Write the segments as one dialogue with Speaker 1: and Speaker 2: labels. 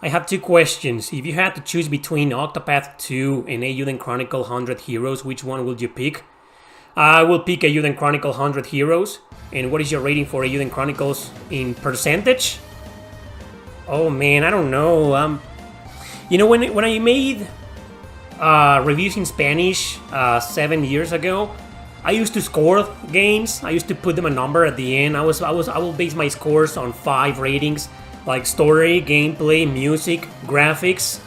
Speaker 1: I have two questions. If you had to choose between Octopath 2 and Eiyuden Chronicle 100 Heroes, which one would you pick? I will pick Eiyuden Chronicle 100 Heroes. And what is your rating for Eiyuden Chronicles in percentage? Oh man, I don't know. When I made reviews in Spanish 7 years ago, I used to score games. I used to put them a number at the end. I will base my scores on 5 ratings, like story, gameplay, music, graphics,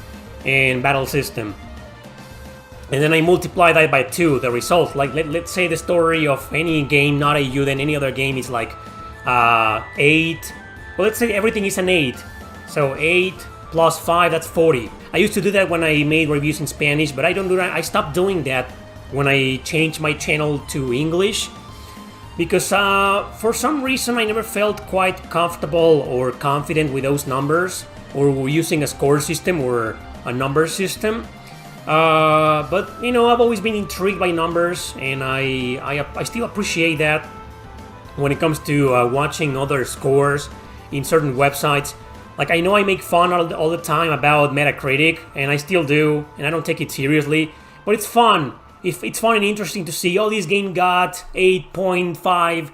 Speaker 1: and battle system. And then I multiply that by 2, the result. Like let's say the story of any game, not Eiyuden, any other game is like 8. Well, let's say everything is an 8. So 8 plus 5, that's 40. I used to do that when I made reviews in Spanish, but I don't do that. I stopped doing that when I changed my channel to English, because for some reason I never felt quite comfortable or confident with those numbers, or using a score system or a number system. But I've always been intrigued by numbers, and I still appreciate that when it comes to watching other scores in certain websites. Like, I know I make fun all the time about Metacritic, and I still do, and I don't take it seriously, but it's fun. It's fun and interesting to see, this game got 8.5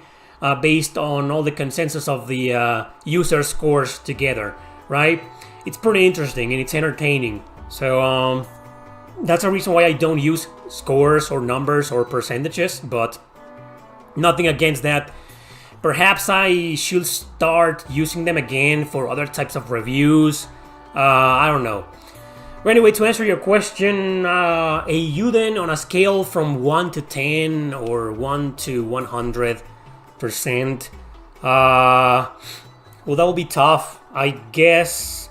Speaker 1: based on all the consensus of the user scores together, right? It's pretty interesting and it's entertaining. So that's a reason why I don't use scores or numbers or percentages, but nothing against that. Perhaps I should start using them again for other types of reviews. I don't know. But anyway, to answer your question, Eiyuden on a scale from 1 to 10 or 1 to 100%. Well, that will be tough, I guess.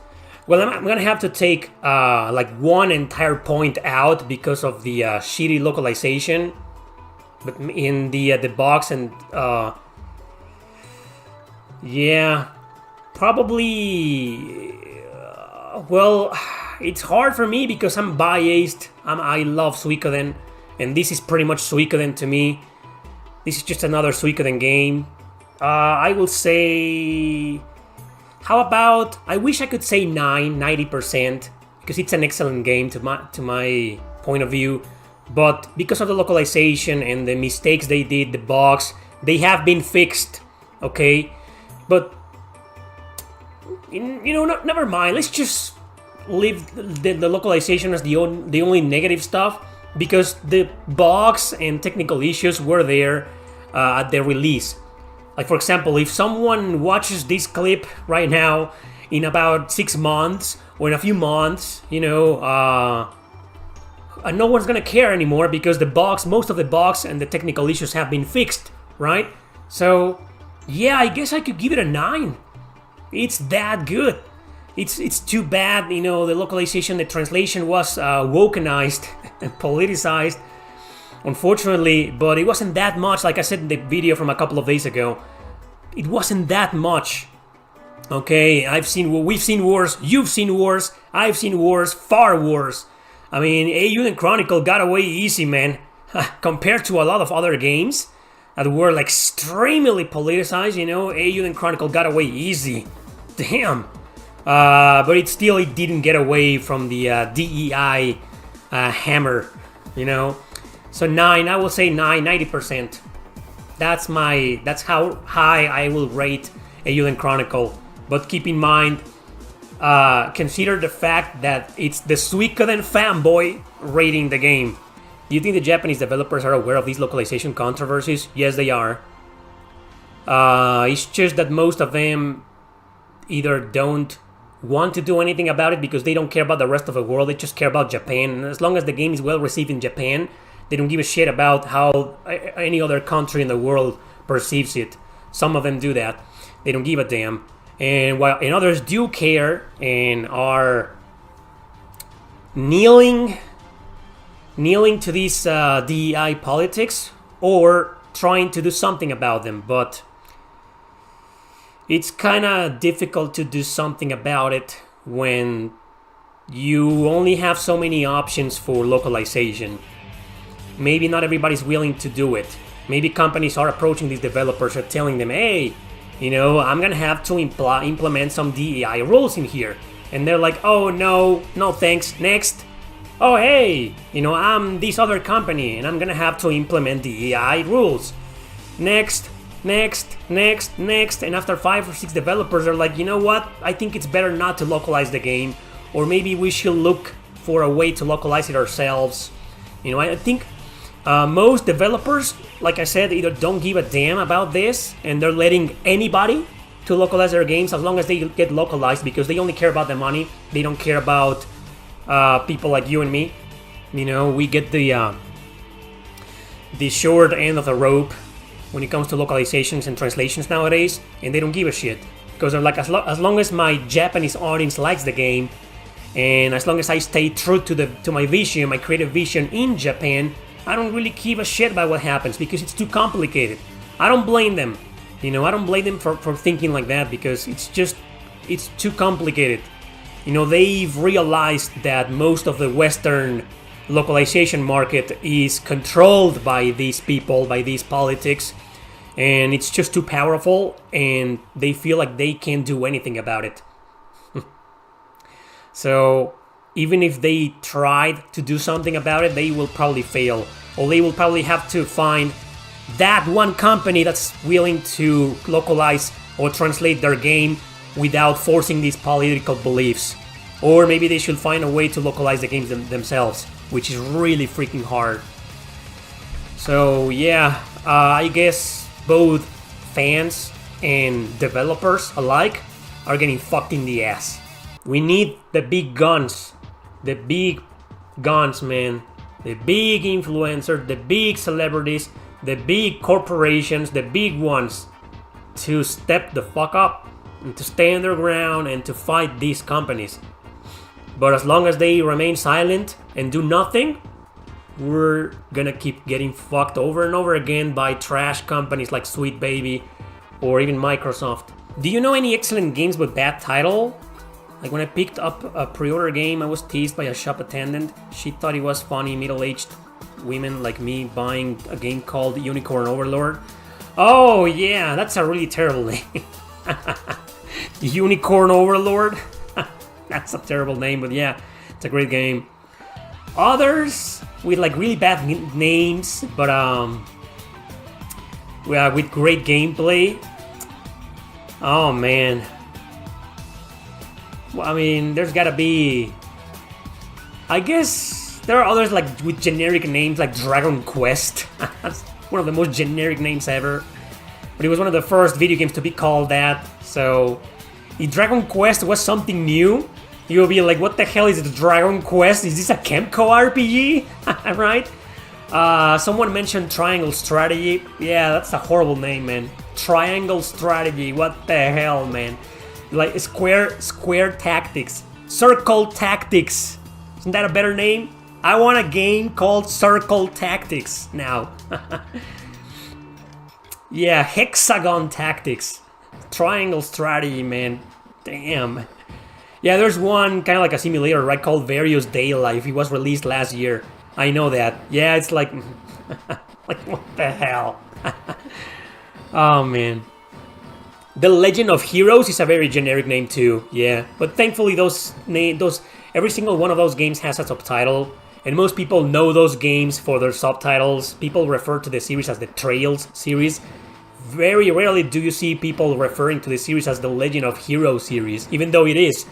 Speaker 1: Well, I'm gonna have to take like one entire point out because of the shitty localization. But in the box, and yeah, probably. Well, it's hard for me because I'm biased. I love Suikoden, and this is pretty much Suikoden to me. This is just another Suikoden game. I will say, how about, I wish I could say 90%, because it's an excellent game to my point of view. But because of the localization and the mistakes they did, the bugs, they have been fixed, okay? But never mind. Let's just leave the localization as the only negative stuff, because the bugs and technical issues were there at the release. Like, for example, if someone watches this clip right now in about 6 months or in a few months, no one's gonna care anymore because most of the bugs and the technical issues have been fixed, right? So yeah, I guess I could give it a 9. It's that good. It's too bad, the localization, the translation was wokenized and politicized, unfortunately, but it wasn't that much. Like I said in the video from a couple of days ago, it wasn't that much. Okay, we've seen wars, you've seen wars, I've seen wars, far worse. I mean, Eiyuden Chronicle got away easy, man, compared to a lot of other games that were like extremely politicized. Eiyuden Chronicle got away easy. Damn. But it didn't get away from the DEI hammer, So 9, I will say 90%. That's how high I will rate Eiyuden Chronicle. But keep in mind, consider the fact that it's the Suikoden fanboy rating the game. Do you think the Japanese developers are aware of these localization controversies? Yes, they are. It's just that most of them either don't want to do anything about it because they don't care about the rest of the world. They just care about Japan. And as long as the game is well received in Japan, they don't give a shit about how any other country in the world perceives it. Some of them do that. They don't give a damn. And while others do care and are kneeling to these DEI politics or trying to do something about them, but it's kind of difficult to do something about it when you only have so many options for localization. Maybe not everybody's willing to do it. Maybe companies are approaching these developers and telling them, hey, I'm gonna have to implement some DEI rules in here. and they're like, oh no, no thanks, next. Oh hey, I'm this other company and I'm gonna have to implement the DEI rules. Next, and after 5 or 6 developers are like, you know what, I think it's better not to localize the game, or maybe we should look for a way to localize it ourselves. I think most developers, like I said, either don't give a damn about this and they're letting anybody to localize their games as long as they get localized, because they only care about the money. They don't care about people like you and me. We get the short end of the rope when it comes to localizations and translations nowadays, and they don't give a shit, because they're like, as long as my Japanese audience likes the game, and as long as I stay true to my vision, my creative vision in Japan, I don't really give a shit about what happens, because it's too complicated. I don't blame them. I don't blame them for thinking like that, because it's too complicated. They've realized that most of the Western localization market is controlled by these people, by these politics, and it's just too powerful, and they feel like they can't do anything about it. So even if they tried to do something about it, they will probably fail, or they will probably have to find that one company that's willing to localize or translate their game without forcing these political beliefs. Or maybe they should find a way to localize the games themselves, which is really freaking hard. So yeah, I guess both fans and developers alike are getting fucked in the ass. We need the big guns. The big guns, man. The big influencers, the big celebrities, the big corporations, the big ones, to step the fuck up and to stand their ground and to fight these companies. But as long as they remain silent and do nothing, we're gonna keep getting fucked over and over again by trash companies like Sweet Baby or even Microsoft. Do you know any excellent games with bad title? Like when I picked up a pre-order game, I was teased by a shop attendant. She thought it was funny, middle-aged women like me buying a game called Unicorn Overlord. Oh yeah, that's a really terrible name. Unicorn Overlord? That's a terrible name, but yeah, it's a great game. Others with like really bad names, but with great gameplay. Oh man. Well, I mean, there's gotta be. I guess there are others like with generic names like Dragon Quest. That's one of the most generic names ever. But it was one of the first video games to be called that. So if Dragon Quest was something new, you will be like, what the hell is the Dragon Quest? Is this a Kemco RPG? Right? Someone mentioned Triangle Strategy. Yeah, that's a horrible name, man. Triangle Strategy, what the hell, man? Like Square Tactics. Circle Tactics. Isn't that a better name? I want a game called Circle Tactics now. Yeah, Hexagon Tactics. Triangle Strategy, man. Damn. Yeah, there's one kind of like a simulator, right, called Various Daylife. It was released last year. I know that. Yeah, it's like... like, what the hell? Oh, man. The Legend of Heroes is a very generic name, too. Yeah, but thankfully every single one of those games has a subtitle. And most people know those games for their subtitles. People refer to the series as the Trails series. Very rarely do you see people referring to the series as the Legend of Heroes series, even though it is.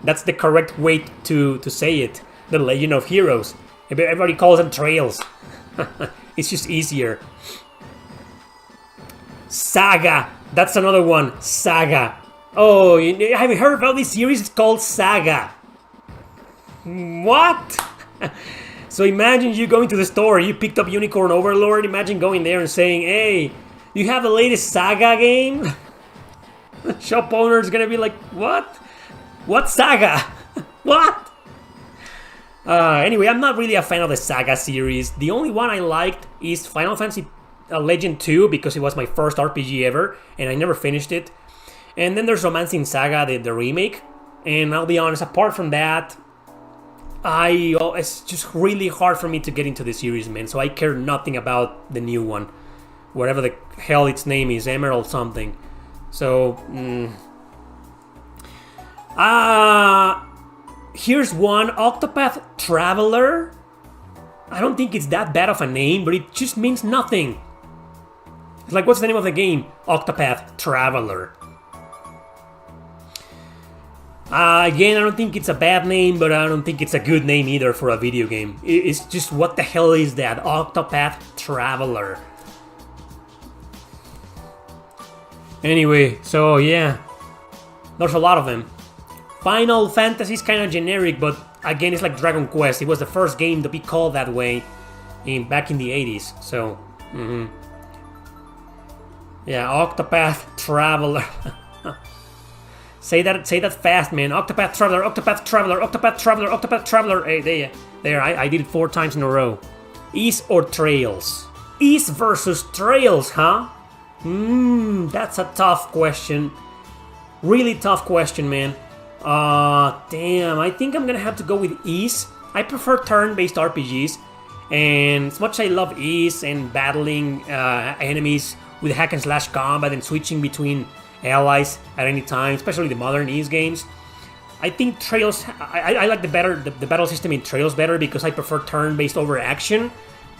Speaker 1: That's the correct way to say it. The Legend of Heroes. Everybody calls them Trails. It's just easier. Saga. That's another one. Saga. Oh, have you heard about this series? It's called Saga. What? So imagine you going to the store, you picked up Unicorn Overlord. Imagine going there and saying, hey, you have the latest Saga game? The shop owner is gonna be like, what? What Saga? What? Anyway, I'm not really a fan of the Saga series. The only one I liked is Final Fantasy Legend 2, because it was my first RPG ever, and I never finished it. And then there's Romancing Saga, the remake. And I'll be honest, apart from that, it's just really hard for me to get into the series, man. So I care nothing about the new one. Whatever the hell its name is, Emerald something. So, Here's one, Octopath Traveler. I don't think it's that bad of a name, but it just means nothing. It's like, what's the name of the game? Octopath Traveler. Again, I don't think it's a bad name, but I don't think it's a good name either for a video game. It's just, what the hell is that? Octopath Traveler. Anyway, so yeah. There's a lot of them. Final Fantasy is kind of generic, but again, it's like Dragon Quest. It was the first game to be called that way back in the 80s. So, yeah, Octopath Traveler. Say that fast, man. Octopath Traveler, Octopath Traveler, Octopath Traveler, Octopath Traveler. Hey, there, I did it 4 times in a row. Ys or Trails? Ys versus Trails, huh? That's a tough question. Really tough question, man. Damn, I think I'm gonna have to go with Ys. I prefer turn-based RPGs, and as much as I love Ys and battling enemies with hack and slash combat and switching between allies at any time, especially the modern Ys games, I think Trails. I like the battle system in Trails better because I prefer turn-based over action.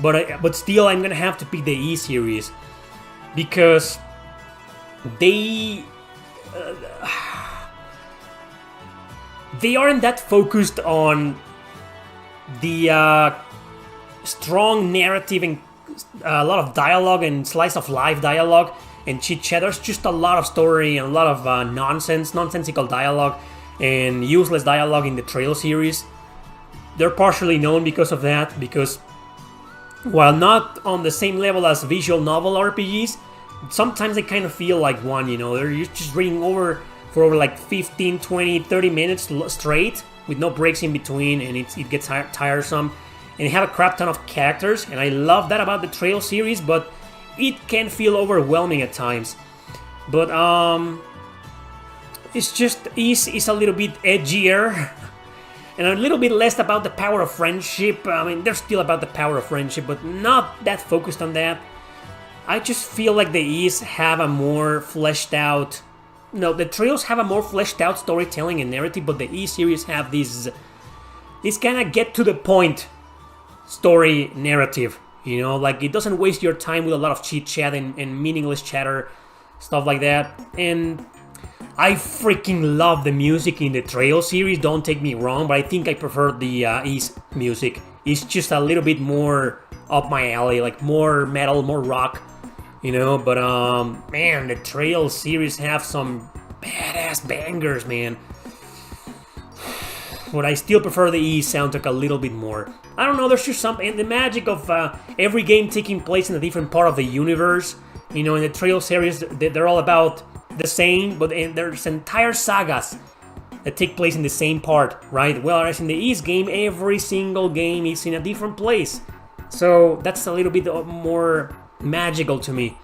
Speaker 1: But still, I'm gonna have to pick the Ys series because they aren't that focused on the strong narrative and a lot of dialogue and slice of life dialogue and chit chat. There's just a lot of story and a lot of nonsensical dialogue and useless dialogue in the Trail series. They're partially known because of that, because while not on the same level as visual novel RPGs, sometimes they kind of feel like one, you know. They're just reading for over like 15, 20, 30 minutes straight with no breaks in between, and it gets tiresome. And they have a crap ton of characters, and I love that about the Trail series, but it can feel overwhelming at times. But it's just is a little bit edgier and a little bit less about the power of friendship. I mean, they're still about the power of friendship, but not that focused on that. I just feel like the Ys have a more fleshed out... No, the Trails have a more fleshed out storytelling and narrative, but the Ys series have this kind of get to the point story narrative. You know, like it doesn't waste your time with a lot of chit chat and meaningless chatter, stuff like that. And I freaking love the music in the Trail series, don't take me wrong, but I think I prefer the Ys music. It's just a little bit more up my alley, like more metal, more rock, you know. But man, the Trail series have some badass bangers, man. But I still prefer the Ys soundtrack a little bit more. I don't know, there's just something, and the magic of every game taking place in a different part of the universe. You know, in the Trail series, they're all about the same, but there's entire sagas that take place in the same part, right? Whereas in the Ys game, every single game is in a different place. So that's a little bit more magical to me.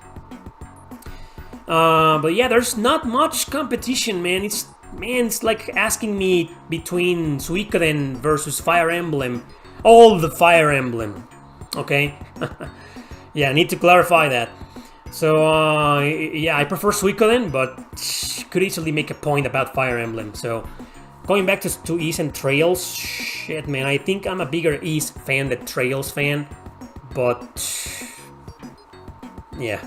Speaker 1: But yeah, there's not much competition, man. It's like asking me between Suikoden versus Fire Emblem. All the Fire Emblem, okay? Yeah, I need to clarify that. So, yeah, I prefer Suikoden, but could easily make a point about Fire Emblem. So, going back to Ys and Trails, shit, man, I think I'm a bigger Ys fan than Trails fan. But, yeah.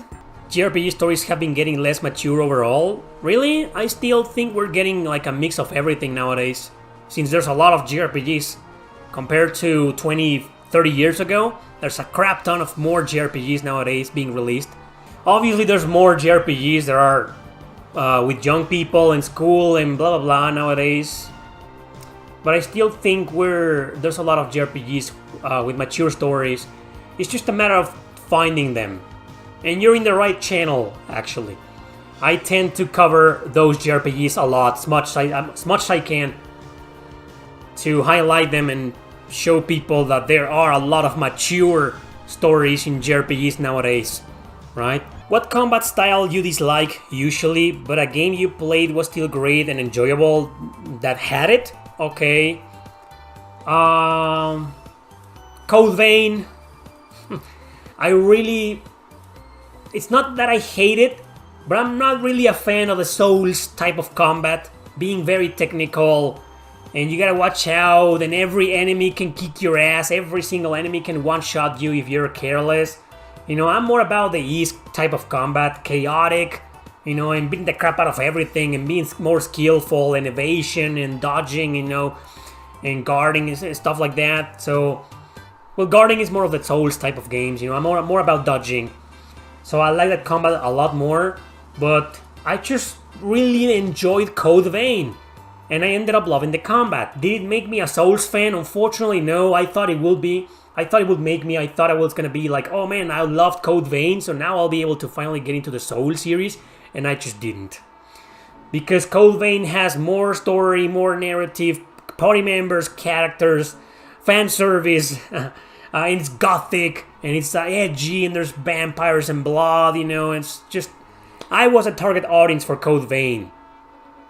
Speaker 1: JRPG stories have been getting less mature overall. Really? I still think we're getting like a mix of everything nowadays. Since there's a lot of JRPGs. Compared to 20, 30 years ago, there's a crap ton of more JRPGs nowadays being released. Obviously, there's more JRPGs there are with young people in school and blah blah blah nowadays. But I still think there's a lot of JRPGs with mature stories. It's just a matter of finding them. And you're in the right channel, actually. I tend to cover those JRPGs a lot, as much as I can, to highlight them and show people that there are a lot of mature stories in JRPGs nowadays, right? What combat style you dislike usually, but a game you played was still great and enjoyable that had it? Okay. Code Vein. It's not that I hate it, but I'm not really a fan of the Souls type of combat. being very technical, and you gotta watch out, and every enemy can kick your ass, every single enemy can one-shot you if you're careless. You know, I'm more about the East type of combat, chaotic, you know, and beating the crap out of everything, and being more skillful, and evasion, and dodging, you know, and guarding and stuff like that. So, well, guarding is more of the Souls type of games, you know, I'm more about dodging. So I like that combat a lot more, but I just really enjoyed Code Vein, and I ended up loving the combat. Did it make me a Souls fan? Unfortunately, no. I thought it would be. I thought it would make me. I thought I was gonna be like, oh man, I loved Code Vein, so now I'll be able to finally get into the Souls series, and I just didn't. Because Code Vein has more story, more narrative, party members, characters, fan service, and it's gothic, and it's edgy, and there's vampires and blood, you know, it's just... I was a target audience for Code Vein.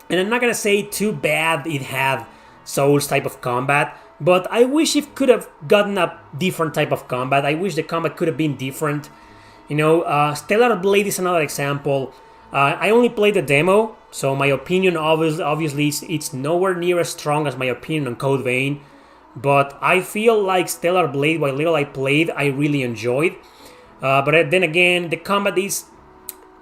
Speaker 1: And I'm not gonna say too bad it had Souls type of combat, but I wish it could have gotten a different type of combat. I wish the combat could have been different. You know, Stellar Blade is another example. I only played the demo, so my opinion obviously it's nowhere near as strong as my opinion on Code Vein. But I feel like Stellar Blade, what little I played, I really enjoyed. But then again, the combat is...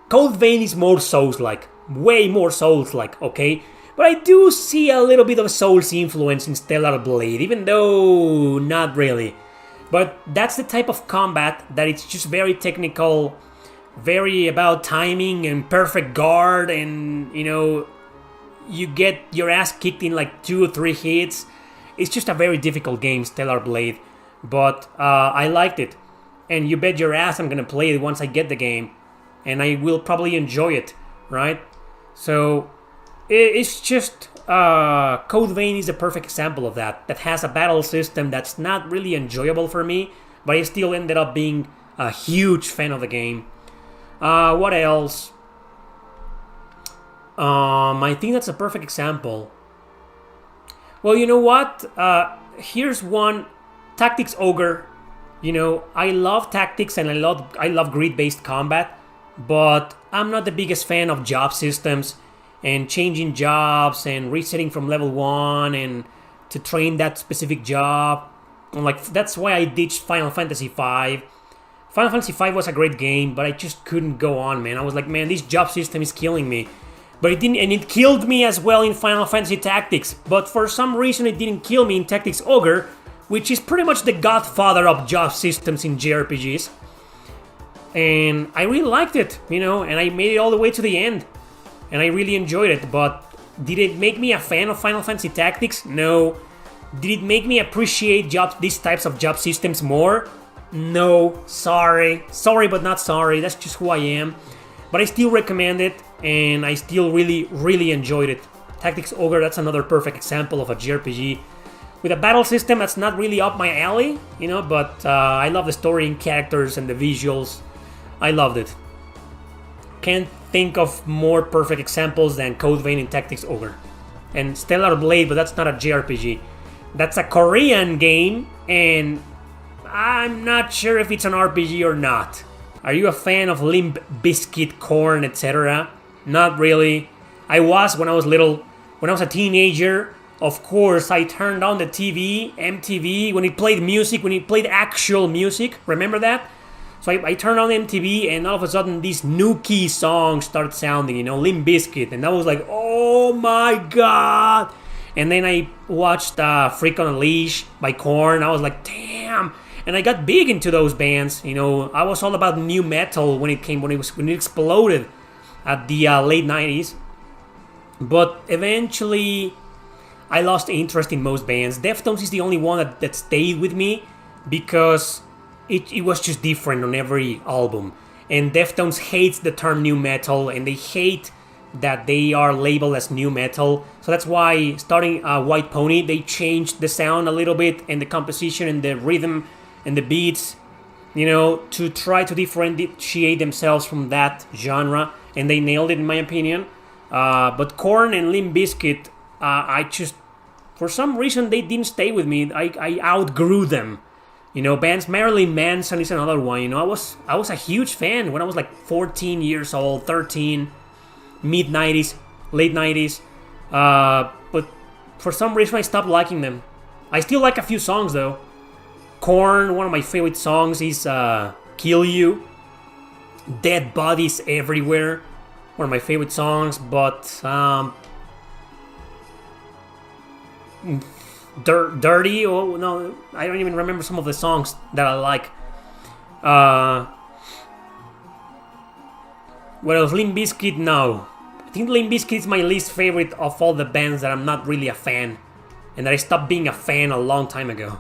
Speaker 1: Code Vein is more Souls-like. Way more Souls-like, okay? But I do see a little bit of Souls influence in Stellar Blade, even though not really. But that's the type of combat that it's just very technical, very about timing and perfect guard, and, you know, you get your ass kicked in like 2 or 3 hits. It's just a very difficult game, Stellar Blade. But I liked it. And you bet your ass I'm gonna play it once I get the game. And I will probably enjoy it, right? So, it's just... Code Vein is a perfect example of that. That has a battle system that's not really enjoyable for me, but I still ended up being a huge fan of the game. What else? I think that's a perfect example. Well, you know what? Here's one. Tactics Ogre. You know, I love tactics and I love grid-based combat, but I'm not the biggest fan of job systems and changing jobs and resetting from level 1 and to train that specific job. And like, that's why I ditched Final Fantasy V. Final Fantasy V was a great game, but I just couldn't go on, man. I was like, man, this job system is killing me. But it didn't, and it killed me as well in Final Fantasy Tactics. But for some reason it didn't kill me in Tactics Ogre, which is pretty much the godfather of job systems in JRPGs. And I really liked it, you know, and I made it all the way to the end. And I really enjoyed it, but did it make me a fan of Final Fantasy Tactics? No. Did it make me appreciate these types of job systems more? No. Sorry. Sorry, but not sorry. That's just who I am. But I still recommend it, and I still really, really enjoyed it. Tactics Ogre, that's another perfect example of a JRPG with a battle system that's not really up my alley, you know, but I love the story and characters and the visuals. I loved it. Can't think of more perfect examples than Code Vein and Tactics Ogre. And Stellar Blade, but that's not a JRPG. That's a Korean game, and I'm not sure if it's an RPG or not. Are you a fan of Limp Bizkit, Korn, etc.? Not really. I was when I was little. When I was a teenager, of course, I turned on the TV, MTV, when it played music, when it played actual music. Remember that? So I turned on MTV, and all of a sudden, these Nuki songs start sounding, you know, Limp Bizkit. And I was like, oh my god! And then I watched Freak on a Leash by Korn. I was like, damn! And I got big into those bands, you know. I was all about new metal when it exploded at the late 90s. But eventually, I lost interest in most bands. Deftones is the only one that stayed with me because it was just different on every album. And Deftones hates the term new metal, and they hate that they are labeled as new metal. So that's why, starting White Pony, they changed the sound a little bit, and the composition and the rhythm and the beats, you know, to try to differentiate themselves from that genre. And they nailed it, in my opinion. But Korn and Limp Bizkit, I just, for some reason, they didn't stay with me. I outgrew them. You know, bands, Marilyn Manson is another one. You know, I was a huge fan when I was like 14 years old, 13, mid 90s, late 90s. But for some reason I stopped liking them. I still like a few songs though. Korn, one of my favorite songs is Kill You. Dead Bodies Everywhere, one of my favorite songs, but Dirty, oh no, I don't even remember some of the songs that I like. What else? Limp Bizkit, no. I think Limp Bizkit is my least favorite of all the bands that I'm not really a fan, and that I stopped being a fan a long time ago.